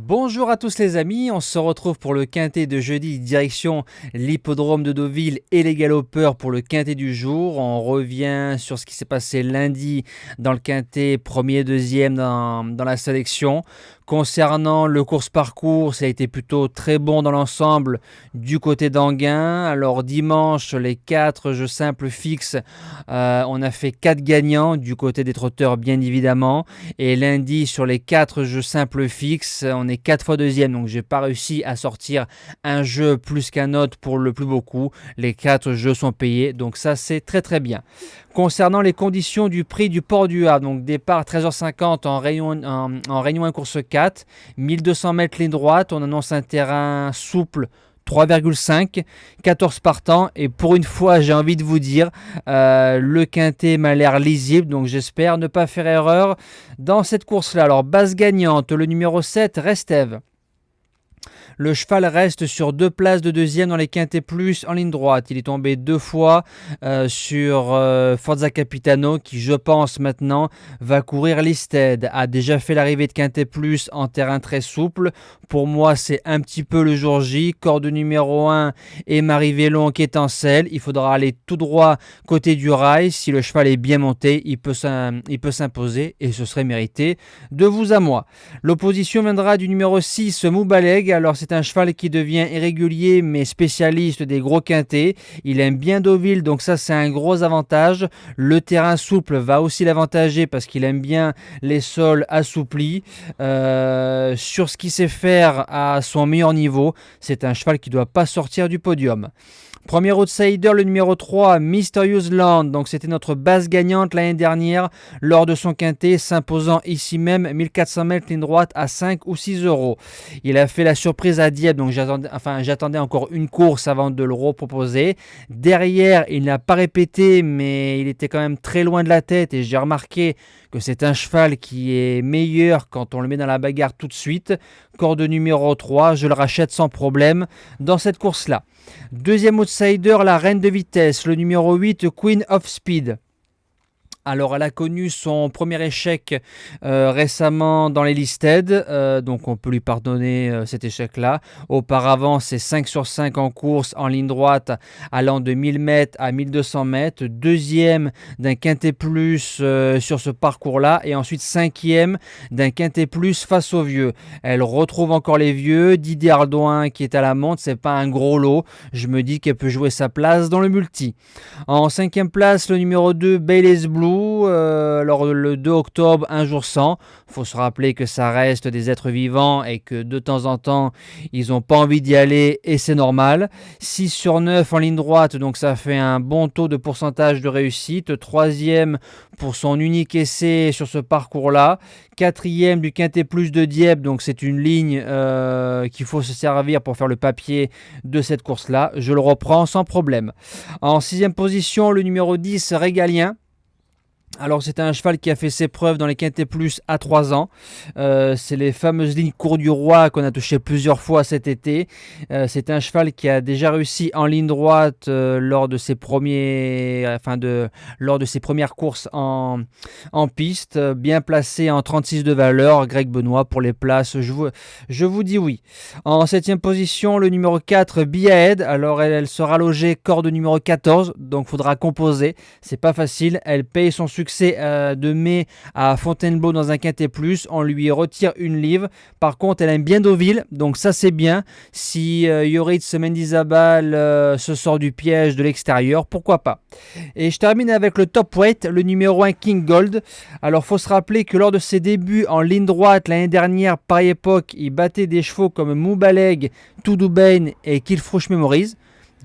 Bonjour à tous les amis, on se retrouve pour le quintet de jeudi direction l'hippodrome de Deauville et les galopeurs pour le quintet du jour. On revient sur ce qui s'est passé lundi dans le quintet, premier et deuxième dans la sélection. Concernant le course-parcours, ça a été plutôt très bon dans l'ensemble du côté d'Anguin. Alors dimanche, les 4 jeux simples fixes, on a fait 4 gagnants du côté des trotteurs bien évidemment. Et lundi, sur les 4 jeux simples fixes, on est 4 fois deuxième. Donc j'ai pas réussi à sortir un jeu plus qu'un autre pour le plus beau coup. Les 4 jeux sont payés, donc ça c'est très très bien. Concernant les conditions du prix du Port du Havre, donc départ 13h50 en réunion 1 course 4, 1200 mètres ligne droite, on annonce un terrain souple 3,5, 14 partants et pour une fois j'ai envie de vous dire le quintet m'a l'air lisible, donc j'espère ne pas faire erreur dans cette course là. Alors base gagnante, le numéro 7 Restève. Le cheval reste sur 2 places de deuxième dans les quintets plus en ligne droite. Il est tombé 2 fois sur Forza Capitano qui, je pense maintenant, va courir Listed. A déjà fait l'arrivée de quintet plus en terrain très souple. Pour moi, c'est un petit peu le jour J. Corde numéro 1 et Marie Vélon qui étincelle. Il faudra aller tout droit côté du rail. Si le cheval est bien monté, il peut s'imposer et ce serait mérité de vous à moi. L'opposition viendra du numéro 6, Moubaleg. Alors c'est un cheval qui devient irrégulier mais spécialiste des gros quintets. Il aime bien Deauville, donc ça c'est un gros avantage. Le terrain souple va aussi l'avantager parce qu'il aime bien les sols assouplis. Sur ce qu'il sait faire à son meilleur niveau, c'est un cheval qui ne doit pas sortir du podium. Premier outsider, le numéro 3, Mysterious Land. Donc c'était notre base gagnante l'année dernière lors de son quintet, s'imposant ici même 1400 mètres ligne droite à 5 ou 6 euros. Il a fait la surprise à Dieppe, donc j'attendais encore une course avant de le reproposer. Derrière, il n'a pas répété, mais il était quand même très loin de la tête et j'ai remarqué que c'est un cheval qui est meilleur quand on le met dans la bagarre tout de suite. Corde numéro 3, je le rachète sans problème dans cette course-là. Deuxième outsider, la reine de vitesse, le numéro 8, Queen of Speed. Alors, elle a connu son premier échec récemment dans les listed, donc on peut lui pardonner cet échec-là. Auparavant, c'est 5 sur 5 en course en ligne droite, allant de 1000 mètres à 1200 mètres. Deuxième d'un quintet plus sur ce parcours-là, et ensuite cinquième d'un quintet plus face aux vieux. Elle retrouve encore les vieux. Didier Ardouin qui est à la montre, c'est pas un gros lot. Je me dis qu'elle peut jouer sa place dans le multi. En cinquième place, le numéro 2, Bailey's Blue. Alors le 2 octobre, un jour sans. Il faut se rappeler que ça reste des êtres vivants et que de temps en temps, ils n'ont pas envie d'y aller et c'est normal. 6 sur 9 en ligne droite, donc ça fait un bon taux de pourcentage de réussite. Troisième pour son unique essai sur ce parcours-là. Quatrième du quintet plus de Dieppe, donc c'est une ligne qu'il faut se servir pour faire le papier de cette course-là. Je le reprends sans problème. En sixième position, le numéro 10, Régalien. Alors c'est un cheval qui a fait ses preuves dans les quintets plus à 3 ans. C'est les fameuses lignes Cours du Roi qu'on a touché plusieurs fois cet été. C'est un cheval qui a déjà réussi en ligne droite lors de ses premières courses en piste. Bien placé en 36 de valeur. Greg Benoît pour les places. Je vous dis oui. En 7e position, le numéro 4, Biahed. Alors elle sera logée corde numéro 14. Donc il faudra composer. C'est pas facile. Elle paye son succès de mai à Fontainebleau dans un quintet plus, on lui retire une livre. Par contre, elle aime bien Deauville, donc ça c'est bien. Si Yoritz Mendizabal se sort du piège de l'extérieur, pourquoi pas. Et je termine avec le top weight, le numéro 1, King Gold. Alors faut se rappeler que lors de ses débuts en ligne droite l'année dernière, par époque, il battait des chevaux comme Moubaleg, Toudoubane et Kilfrouche Memories.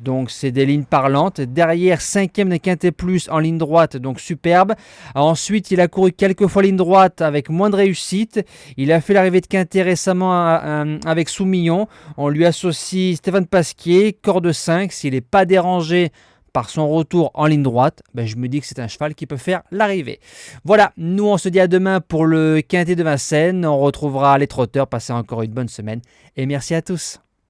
Donc c'est des lignes parlantes. Derrière, 5e des quintets plus en ligne droite, donc superbe. Ensuite, il a couru quelques fois ligne droite avec moins de réussite. Il a fait l'arrivée de quintet récemment avec Soumillon. On lui associe Stéphane Pasquier, corde 5. S'il n'est pas dérangé par son retour en ligne droite, je me dis que c'est un cheval qui peut faire l'arrivée. Voilà, nous on se dit à demain pour le quintet de Vincennes. On retrouvera les trotteurs. Passez encore une bonne semaine et merci à tous.